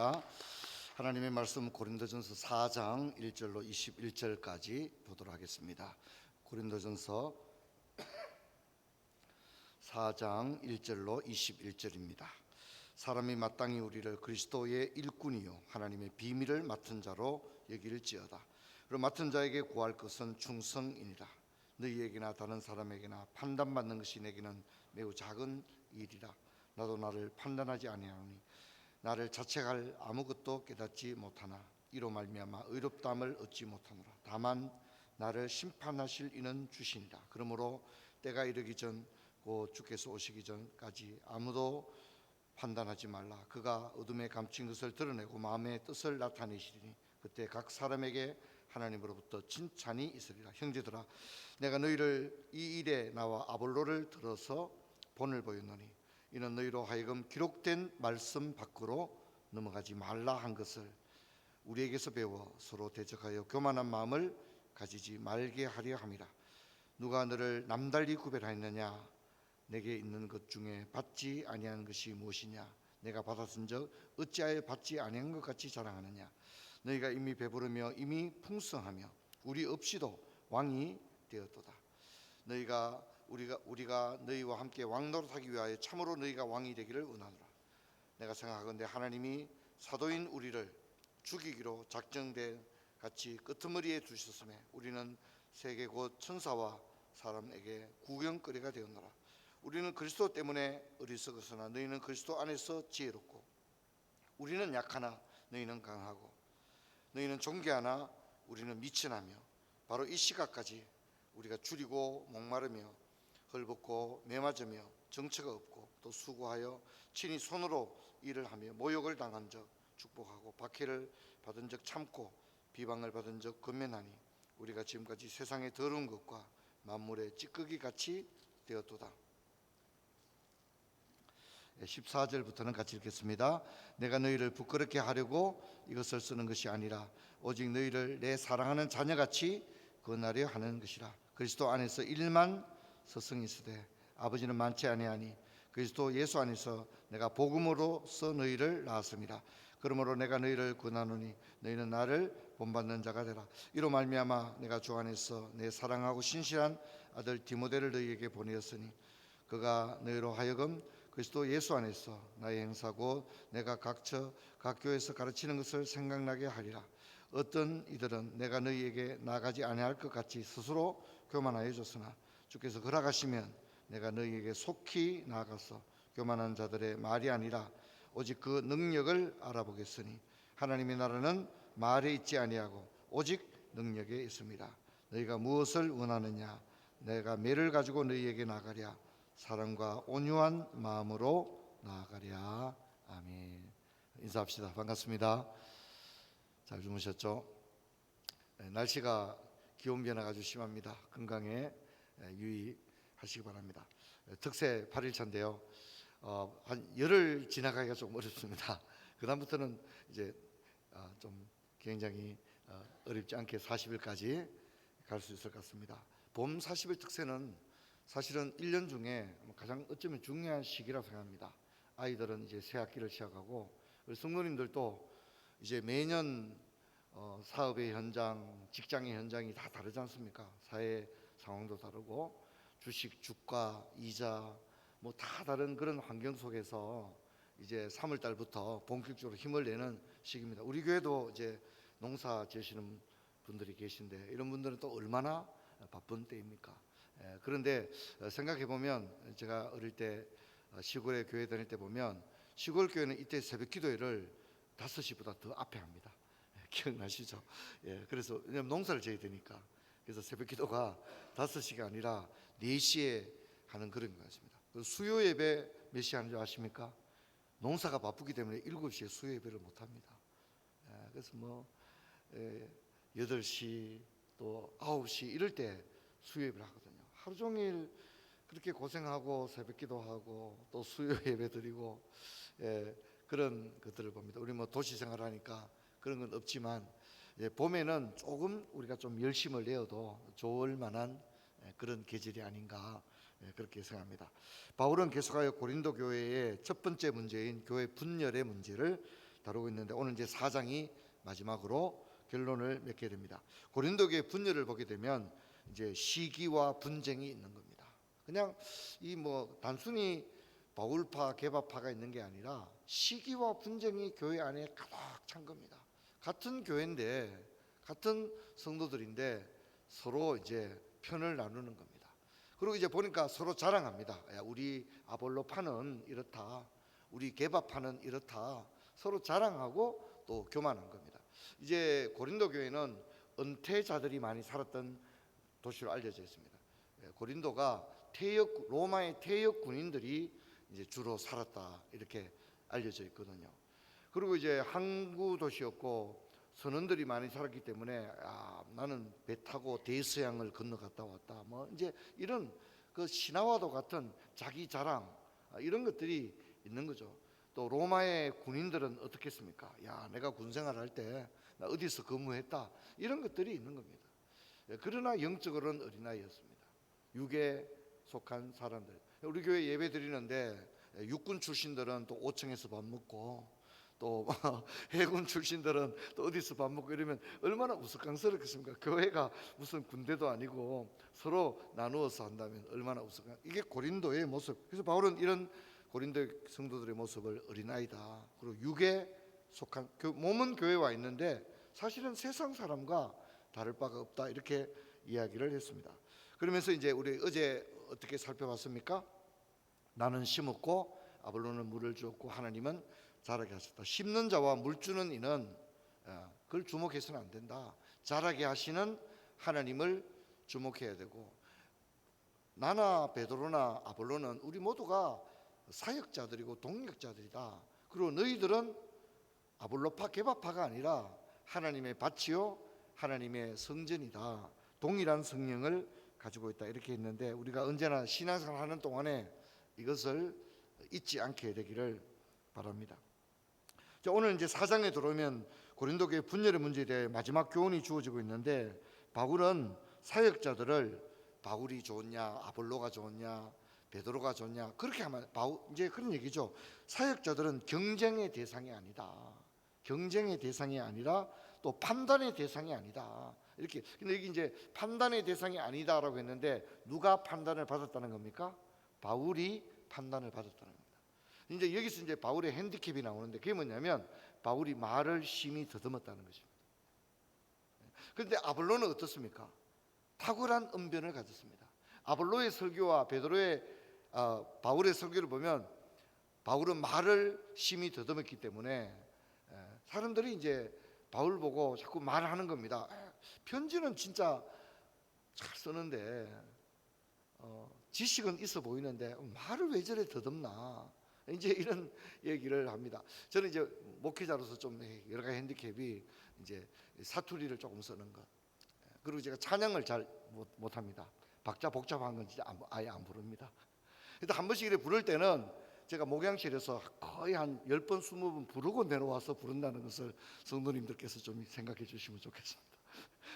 하겠습니다. 하나님의 말씀 고린도전서 4장 1절로 21절까지 보도록 하겠습니다. 고린도전서 4장 1절로 21절입니다. 사람이 마땅히 우리를 그리스도의 일꾼이요 하나님의 비밀을 맡은 자로 여길지어다. 그리고 맡은 자에게 구할 것은 충성이니라. 너희에게나 다른 사람에게나 판단받는 것이 내게는 매우 작은 일이라. 나도 나를 판단하지 아니하노니 나를 자책할 아무것도 깨닫지 못하나 이로 말미암아 의롭다함을 얻지 못하노라. 다만 나를 심판하실 이는 주시니라. 그러므로 때가 이르기 전 곧 주께서 오시기 전까지 아무도 판단하지 말라. 그가 어둠에 감춘 것을 드러내고 마음의 뜻을 나타내시리니 그때 각 사람에게 하나님으로부터 칭찬이 있으리라. 형제들아, 내가 너희를 이 일에 나와 아볼로를 들어서 본을 보였노니 이는 너희로 하여금 기록된 말씀 밖으로 넘어가지 말라 한 것을 우리에게서 배워 서로 대적하여 교만한 마음을 가지지 말게 하려 함이라. 누가 너를 남달리 구별하였느냐? 내게 있는 것 중에 받지 아니한 것이 무엇이냐? 내가 받았은즉 어찌하여 받지 아니한 것 같이 자랑하느냐? 너희가 이미 배부르며 이미 풍성하며 우리 없이도 왕이 되었도다. 우리가 너희와 함께 왕노릇하기 위하여 참으로 너희가 왕이 되기를 원하노라. 내가 생각하건대 하나님이 사도인 우리를 죽이기로 작정된 같이 끄트머리에 두셨음에 우리는 세계 곧 천사와 사람에게 구경거리가 되었노라. 우리는 그리스도 때문에 어리석었으나 너희는 그리스도 안에서 지혜롭고 우리는 약하나 너희는 강하고 너희는 존귀하나 우리는 미천하며 바로 이 시각까지 우리가 줄이고 목마르며 헐벗고 매맞으며 정처가 없고 또 수고하여 친히 손으로 일을 하며 모욕을 당한 적 축복하고 박해를 받은 적 참고 비방을 받은 적 권면하니 우리가 지금까지 세상의 더러운 것과 만물의 찌꺼기 같이 되었도다. 14절부터는 같이 읽겠습니다. 내가 너희를 부끄럽게 하려고 이것을 쓰는 것이 아니라 오직 너희를 내 사랑하는 자녀같이 권하려 하는 것이라. 그리스도 안에서 일만 서성이 있으되 아버지는 많지 아니하니 그리스도 예수 안에서 내가 복음으로써 너희를 낳았습니다. 그러므로 내가 너희를 권하노니 너희는 나를 본받는 자가 되라. 이로 말미암아 내가 주 안에서 내 사랑하고 신실한 아들 디모데를 너희에게 보내었으니 그가 너희로 하여금 그리스도 예수 안에서 나의 행사고 내가 각 교회에서 가르치는 것을 생각나게 하리라. 어떤 이들은 내가 너희에게 나가지 아니할 것 같이 스스로 교만하여 줬으나 주께서 허락하시면 내가 너희에게 속히 나아가서 교만한 자들의 말이 아니라 오직 그 능력을 알아보겠으니 하나님의 나라는 말에 있지 아니하고 오직 능력에 있습니다. 너희가 무엇을 원하느냐? 내가 매를 가지고 너희에게 나가랴. 사랑과 온유한 마음으로 나아가랴. 아멘. 인사합시다. 반갑습니다. 잘 주무셨죠? 날씨가 기온 변화가 아주 심합니다. 건강에 유의하시기 바랍니다. 득세 8일차인데요. 한 열흘 지나가기가 조금 어렵습니다. 그 다음부터는 이제 좀 굉장히 어렵지 않게 40일까지 갈 수 있을 것 같습니다. 봄 40일 특세는 사실은 1년 중에 가장 어쩌면 중요한 시기라고 생각합니다. 아이들은 이제 새 학기를 시작하고 성도님들도 이제 매년 사업의 현장, 직장의 현장이 다 다르지 않습니까? 사회 상황도 다르고 주식, 주가, 이자 뭐 다 다른 그런 환경 속에서 이제 3월 달부터 본격적으로 힘을 내는 시기입니다. 우리 교회도 이제 농사 지으시는 분들이 계신데 이런 분들은 또 얼마나 바쁜 때입니까? 그런데 생각해 보면 제가 어릴 때 시골에 교회 다닐 때 보면 시골 교회는 이때 새벽 기도회를 5시보다 더 앞에 합니다. 기억나시죠? 그래서 왜냐면 농사를 지어야 되니까 그래서 새벽 기도가 5시가 아니라 4시에 하는 그런 것 같습니다. 수요 예배 몇 시에 하는 줄 아십니까? 농사가 바쁘기 때문에 7시에 수요 예배를 못 합니다. 그래서 뭐 8시 또 9시 이럴 때 수요 예배를 하거든요. 하루 종일 그렇게 고생하고 새벽 기도하고 또 수요 예배 드리고 그런 것들을 봅니다. 우리 뭐 도시 생활하니까 그런 건 없지만 봄에는 조금 우리가 좀 열심을 내어도 좋을 만한 그런 계절이 아닌가 그렇게 생각합니다. 바울은 계속하여 고린도 교회의 첫 번째 문제인 교회 분열의 문제를 다루고 있는데 오늘 이제 4장이 마지막으로 결론을 맺게 됩니다. 고린도교의 분열을 보게 되면 이제 시기와 분쟁이 있는 겁니다. 그냥 이 뭐 단순히 바울파 개바파가 있는 게 아니라 시기와 분쟁이 교회 안에 가득 찬 겁니다. 같은 교회인데 같은 성도들인데 서로 이제 편을 나누는 겁니다. 그리고 이제 보니까 서로 자랑합니다. 야, 우리 아볼로파는 이렇다, 우리 개바파는 이렇다, 서로 자랑하고 또 교만한 겁니다. 이제 고린도 교회는 은퇴자들이 많이 살았던 도시로 알려져 있습니다. 고린도가 로마의 퇴역 군인들이 이제 주로 살았다 이렇게 알려져 있거든요. 그리고 이제 항구 도시였고 선원들이 많이 살았기 때문에 나는 배 타고 대서양을 건너갔다 왔다, 뭐 이제 이런 그 신화와도 같은 자기 자랑 이런 것들이 있는 거죠. 또 로마의 군인들은 어떻겠습니까? 야, 내가 군생활 할 때 나 어디서 근무했다, 이런 것들이 있는 겁니다. 그러나 영적으로는 어린아이였습니다. 육에 속한 사람들. 우리 교회 예배 드리는데 육군 출신들은 또 5층에서 밥 먹고 또 해군 출신들은 또 어디서 밥 먹고 이러면 얼마나 우스꽝스럽겠습니까? 교회가 무슨 군대도 아니고 서로 나누어서 한다면 얼마나 우스꽝. 이게 고린도의 모습. 그래서 바울은 이런 고린도 성도들의 모습을 어린아이다, 그리고 육에 속한 몸은 교회에 와 있는데 사실은 세상 사람과 다를 바가 없다, 이렇게 이야기를 했습니다. 그러면서 이제 우리 어제 어떻게 살펴봤습니까? 나는 심었고 아볼로는 물을 주었고 하나님은 자라게 하셨다. 심는 자와 물 주는 이는 그걸 주목해서는 안 된다. 자라게 하시는 하나님을 주목해야 되고, 나나 베드로나 아볼로는 우리 모두가 사역자들이고 동력자들이다. 그리고 너희들은 아볼로파 개바파가 아니라 하나님의 밭이요 하나님의 성전이다. 동일한 성령을 가지고 있다, 이렇게 했는데 우리가 언제나 신앙생활 하는 동안에 이것을 잊지 않게 되기를 바랍니다. 자, 오늘 이제 4장에 들어오면 고린도 교회 분열의 문제에 대해 마지막 교훈이 주어지고 있는데, 바울은 사역자들을 바울이 좋냐 아볼로가 좋냐 베드로가 좋냐 그렇게 하면 이제 그런 얘기죠. 사역자들은 경쟁의 대상이 아니다. 경쟁의 대상이 아니라 또 판단의 대상이 아니다. 이렇게. 근데 여기 이제 판단의 대상이 아니다라고 했는데 누가 판단을 받았다는 겁니까? 바울이 판단을 받았다는 겁니다. 이제 여기서 이제 바울의 핸디캡이 나오는데 그게 뭐냐면 바울이 말을 심히 더듬었다는 것입니다. 그런데 아볼로는 어떻습니까? 탁월한 언변을 가졌습니다. 아볼로의 설교와 바울의 설교를 보면 바울은 말을 심히 더듬었기 때문에 사람들이 이제 바울 보고 자꾸 말하는 겁니다. 편지는 진짜 잘 쓰는데 지식은 있어 보이는데 말을 왜 저래 더듬나, 이제 이런 얘기를 합니다. 저는 이제 목회자로서 좀 여러 가지 핸디캡이 이제 사투리를 조금 쓰는 것, 그리고 제가 찬양을 잘 못합니다. 박자 복잡한 건 진짜 아예 안 부릅니다. 근데 한 번씩 이렇게 부를 때는 제가 목양실에서 거의 한 10번 20번 부르고 내려와서 부른다는 것을 성도님들께서 좀 생각해 주시면 좋겠습니다.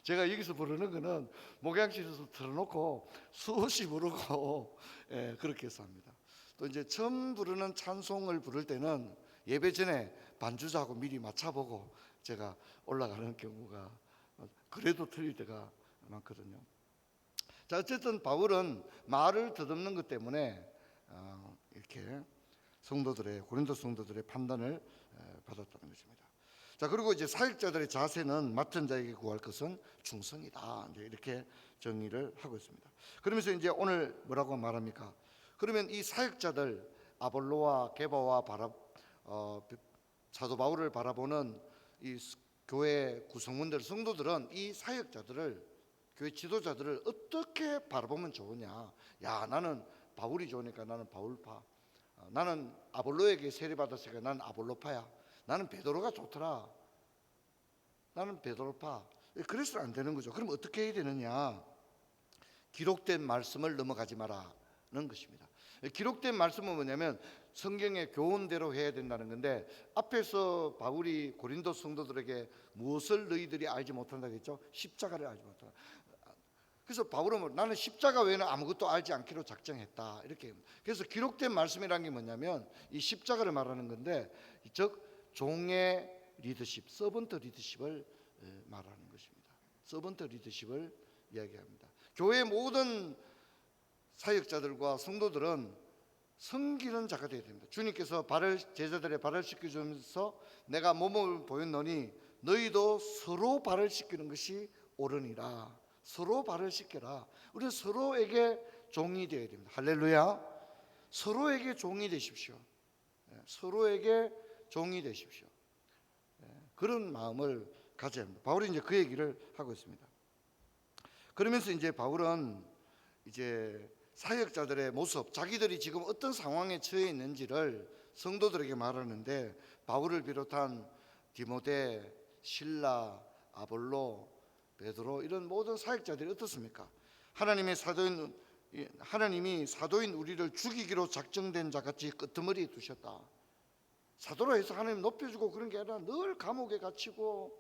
제가 여기서 부르는 거는 목양실에서 틀어놓고 수없이 부르고 그렇게 해서 합니다. 또 이제 처음 부르는 찬송을 부를 때는 예배 전에 반주자하고 미리 맞춰보고 제가 올라가는 경우가 그래도 틀릴 때가 많거든요. 자, 어쨌든 바울은 말을 더듬는 것 때문에 이렇게 고린도 성도들의 판단을 받았다는 것입니다. 자, 그리고 이제 사역자들의 자세는 맡은 자에게 구할 것은 충성이다, 이제 이렇게 정의를 하고 있습니다. 그러면서 이제 오늘 뭐라고 말합니까? 그러면 이 사역자들 아볼로와 게바와 사도 바울을 바라보는 이 교회 구성원들 성도들은 이 사역자들을, 교회 지도자들을 어떻게 바라보면 좋으냐? 야, 나는 바울이 좋으니까 나는 바울파, 나는 아볼로에게 세례받았으니까 나는 아볼로파야, 나는 베드로가 좋더라, 나는 베드로파. 그래서는 안 되는 거죠. 그럼 어떻게 해야 되느냐? 기록된 말씀을 넘어가지 마라는 것입니다. 기록된 말씀은 뭐냐면 성경의 교훈대로 해야 된다는 건데, 앞에서 바울이 고린도 성도들에게 무엇을 너희들이 알지 못한다고 했죠? 십자가를 알지 못한다. 그래서 바울은 나는 십자가 외에는 아무것도 알지 않기로 작정했다, 이렇게. 그래서 기록된 말씀이라는 게 뭐냐면 이 십자가를 말하는 건데, 즉 종의 리더십, 서번트 리더십을 말하는 것입니다. 서번트 리더십을 이야기합니다. 교회의 모든 사역자들과 성도들은 섬기는 자가 되어야 됩니다. 주님께서 제자들의 발을 씻겨주면서 내가 몸을 보였노니 너희도 서로 발을 씻기는 것이 옳으니라. 서로 발을 씻겨라. 우리는 서로에게 종이 되어야 됩니다. 할렐루야. 서로에게 종이 되십시오. 서로에게 종이 되십시오. 그런 마음을 가져야 합니다. 바울이 이제 그 얘기를 하고 있습니다. 그러면서 이제 바울은 이제 사역자들의 모습, 자기들이 지금 어떤 상황에 처해 있는지를 성도들에게 말하는데, 바울을 비롯한 디모데, 실라, 아볼로, 베드로 이런 모든 사역자들이 어떻습니까? 하나님이 사도인 우리를 죽이기로 작정된 자같이 끄트머리에 두셨다. 사도로 해서 하나님 높여주고 그런 게 아니라 늘 감옥에 갇히고,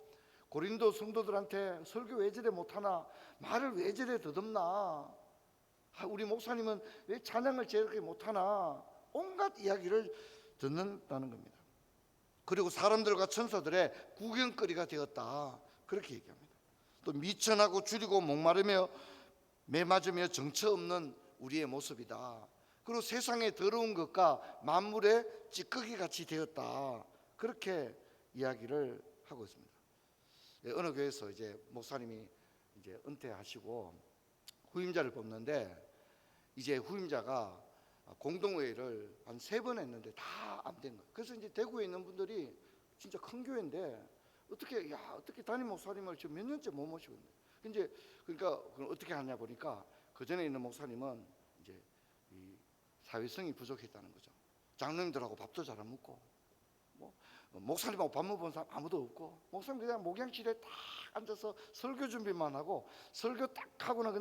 고린도 성도들한테 설교 왜 저래 못하나, 말을 왜 저래 더듬나, 우리 목사님은 왜 찬양을 저렇게 못하나, 온갖 이야기를 듣는다는 겁니다. 그리고 사람들과 천사들의 구경거리가 되었다, 그렇게 얘기합니다. 또 미천하고 줄이고 목마르며 매맞으며 정처 없는 우리의 모습이다. 그리고 세상의 더러운 것과 만물의 찌꺼기 같이 되었다, 그렇게 이야기를 하고 있습니다. 어느 교회에서 이제 목사님이 이제 은퇴하시고 후임자를 뽑는데, 이제 후임자가 공동회의를 한 3번 했는데 다 안 된 거예요. 그래서 이제 대구에 있는 분들이, 진짜 큰 교회인데 어떻게 담임 목사님을 지금 몇 년째 못 모시고 있는데, 이제 그러니까 그럼 어떻게 하냐 보니까 그 전에 있는 목사님은 이제 이 사회성이 부족했다는 거죠. 장로님들하고 밥도 잘 안 먹고, 뭐 목사님하고 밥 먹은 사람 아무도 없고, 목사님 그냥 목양실에 딱 앉아서 설교 준비만 하고, 설교 딱 하고는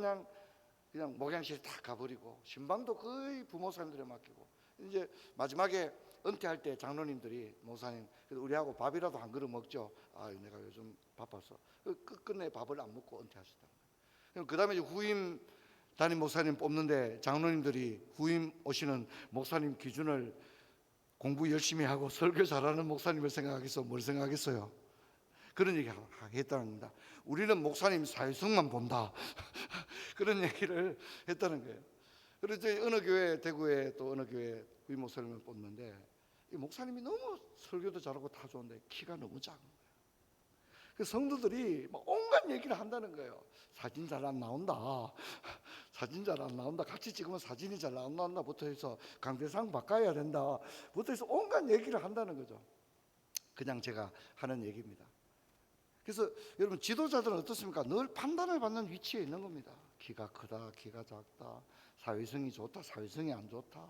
그냥 목양실에 딱 가버리고, 신방도 거의 부모사님들에 맡기고, 이제 마지막에 은퇴할 때 장로님들이, 목사님 그래도 우리하고 밥이라도 한 그릇 먹죠. 아, 내가 요즘 바빠서. 끝내 밥을 안 먹고 은퇴하셨다는 거예요. 그 다음에 후임 담임 목사님 뽑는데, 장로님들이 후임 오시는 목사님 기준을 공부 열심히 하고 설교 잘하는 목사님을 생각하겠어, 뭘 생각하겠어요? 그런 얘기 했다는 겁니다. 우리는 목사님 사회성만 본다. 그런 얘기를 했다는 거예요. 그래서 어느 교회, 대구에 또 어느 교회 후임 목사님을 뽑는데, 이 목사님이 너무 설교도 잘하고 다 좋은데 키가 너무 작은 거예요. 그 성도들이 막 온갖 얘기를 한다는 거예요. 사진 잘 안 나온다. 사진 잘 안 나온다. 같이 찍으면 사진이 잘 안 나온다부터 해서 강대상 바꿔야 된다. 부터 해서 온갖 얘기를 한다는 거죠. 그냥 제가 하는 얘기입니다. 그래서 여러분, 지도자들은 어떻습니까? 늘 판단을 받는 위치에 있는 겁니다. 키가 크다, 키가 작다, 사회성이 좋다, 사회성이 안 좋다,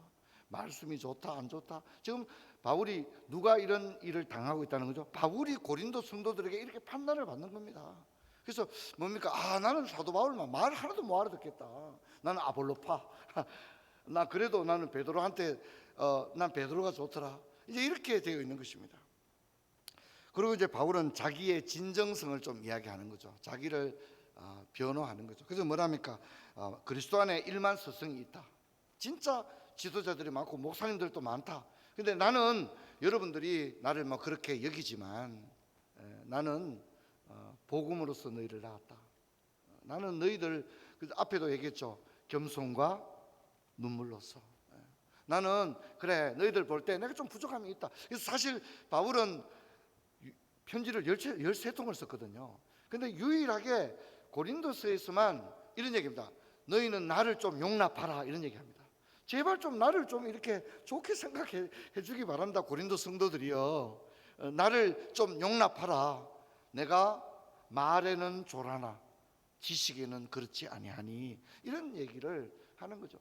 말씀이 좋다, 안 좋다. 지금 바울이, 누가 이런 일을 당하고 있다는 거죠? 바울이 고린도 성도들에게 이렇게 판단을 받는 겁니다. 그래서 뭡니까? 나는 사도 바울만 말 하나도 못 알아듣겠다. 나는 아볼로파. 나는 베드로한테 난 베드로가 좋더라. 이제 이렇게 되어 있는 것입니다. 그리고 이제 바울은 자기의 진정성을 좀 이야기하는 거죠. 자기를 변호하는 거죠. 그래서 뭐랍니까? 그리스도 안에 일만 서성이 있다. 진짜 지도자들이 많고 목사님들도 많다. 근데 나는, 여러분들이 나를 뭐 그렇게 여기지만, 나는 복음으로서 너희를 낳았다. 나는 너희들, 앞에도 얘기했죠. 겸손과 눈물로서. 나는 그래, 너희들 볼 때 내가 좀 부족함이 있다. 그래서 사실 바울은 편지를 13통을 썼거든요. 근데 유일하게 고린도서에서만 이런 얘기입니다. 너희는 나를 좀 용납하라, 이런 얘기합니다. 제발 좀 나를 좀 이렇게 좋게 생각해 주기 바랍니다. 고린도 성도들이요, 나를 좀 용납하라. 내가 말에는 조라나 지식에는 그렇지 아니하니, 이런 얘기를 하는 거죠.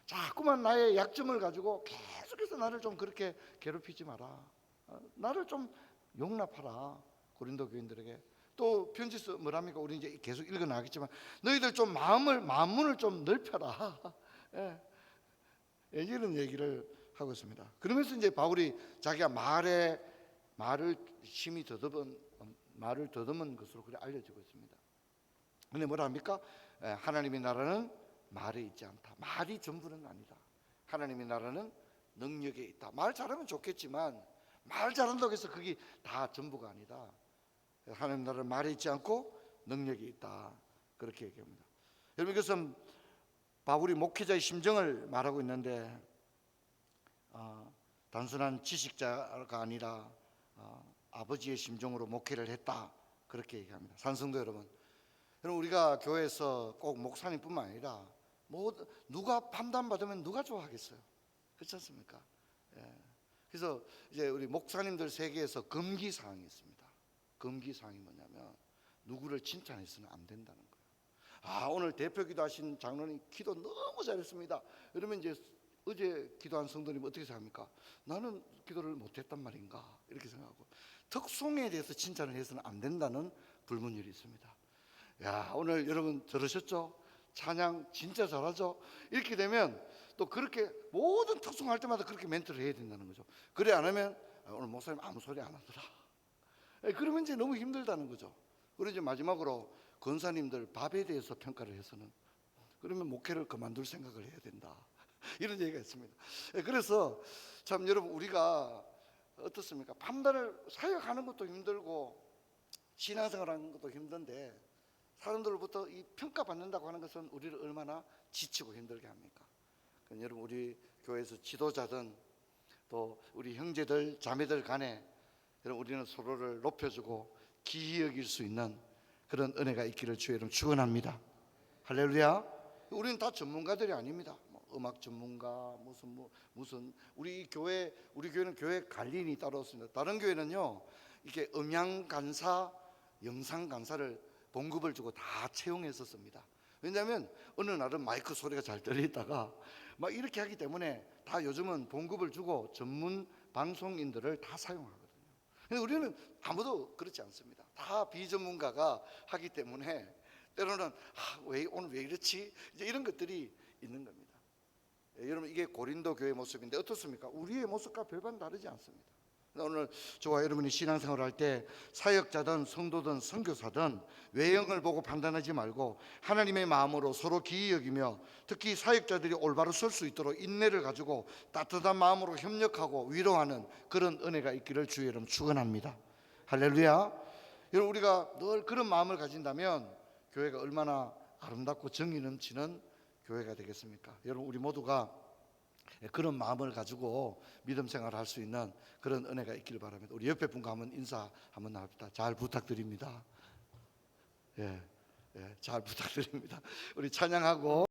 자꾸만 나의 약점을 가지고 계속해서 나를 좀 그렇게 괴롭히지 마라. 나를 좀 용납하라. 고린도 교인들에게. 또 편지서 뭐랍니까? 우리 이제 계속 읽어 나가겠지만, 너희들 좀 마음문을 좀 넓혀라. 이런 얘기를 하고 있습니다. 그러면서 이제 바울이 자기가 말을 심히 더듬은 것으로 그래 알려지고 있습니다. 근데 뭐라 합니까? 하나님의 나라는 말에 있지 않다. 말이 전부는 아니다. 하나님의 나라는 능력에 있다. 말 잘하면 좋겠지만 말 잘한다고 해서 그게 다 전부가 아니다. 하나님 나라는 말에 있지 않고 능력이 있다. 그렇게 얘기합니다. 여러분, 이것은 바울이 목회자의 심정을 말하고 있는데 단순한 지식자가 아니라 아버지의 심정으로 목회를 했다. 그렇게 얘기합니다. 산성도 여러분, 우리가 교회에서 꼭 목사님뿐만 아니라 누가 판단받으면 누가 좋아하겠어요? 그렇지 않습니까? 예. 그래서 이제 우리 목사님들 세계에서 금기 사항이 있습니다. 금기 사항이 뭐냐면 누구를 칭찬해서는 안 된다는 거예요. 오늘 대표 기도하신 장로님 기도 너무 잘했습니다. 그러면 이제 어제 기도한 성도님 어떻게 생각합니까? 나는 기도를 못했단 말인가 이렇게 생각하고, 특송에 대해서 칭찬을 해서는 안 된다는 불문율이 있습니다. 야, 오늘 여러분 들으셨죠? 찬양 진짜 잘하죠? 이렇게 되면 또 그렇게 모든 특송할 때마다 그렇게 멘트를 해야 된다는 거죠. 그래 안 하면 오늘 목사님 아무 소리 안 하더라. 그러면 이제 너무 힘들다는 거죠. 그리고 이제 마지막으로 권사님들 밥에 대해서 평가를 해서는, 그러면 목회를 그만둘 생각을 해야 된다. 이런 얘기가 있습니다. 그래서 참 여러분, 우리가 어떻습니까? 판단을 사역하는 것도 힘들고 신앙생활하는 것도 힘든데 사람들로부터 이 평가받는다고 하는 것은 우리를 얼마나 지치고 힘들게 합니까? 여러분, 우리 교회에서 지도자든 또 우리 형제들 자매들 간에 여러분, 우리는 서로를 높여주고 기이 여길 수 있는 그런 은혜가 있기를 주의 이름 축원합니다. 할렐루야. 우리는 다 전문가들이 아닙니다. 음악 전문가 무슨 우리 교회는 교회 관리인이 따로 없습니다. 다른 교회는요, 이렇게 음향 간사, 영상 간사를 봉급을 주고 다 채용했었습니다. 왜냐하면 어느 날은 마이크 소리가 잘 들리다가 막 이렇게 하기 때문에 다 요즘은 봉급을 주고 전문 방송인들을 다 사용하거든요. 근데 우리는 아무도 그렇지 않습니다. 다 비전문가가 하기 때문에 때로는 오늘 왜 이렇지? 이제 이런 것들이 있는 겁니다. 여러분, 이게 고린도 교회 모습인데 어떻습니까? 우리의 모습과 별반 다르지 않습니다. 오늘 저와 여러분이 신앙생활을 할 때 사역자든 성도든 선교사든 외형을 보고 판단하지 말고 하나님의 마음으로 서로 기이 여기며, 특히 사역자들이 올바로 설 수 있도록 인내를 가지고 따뜻한 마음으로 협력하고 위로하는 그런 은혜가 있기를 주의 이름 축원합니다. 할렐루야. 여러분, 우리가 늘 그런 마음을 가진다면 교회가 얼마나 아름답고 정이 넘치는 교회가 되겠습니까? 여러분, 우리 모두가 그런 마음을 가지고 믿음 생활을 할 수 있는 그런 은혜가 있기를 바랍니다. 우리 옆에 분과 한번 인사 한번 나눕시다. 잘 부탁드립니다. 잘 부탁드립니다. 우리 찬양하고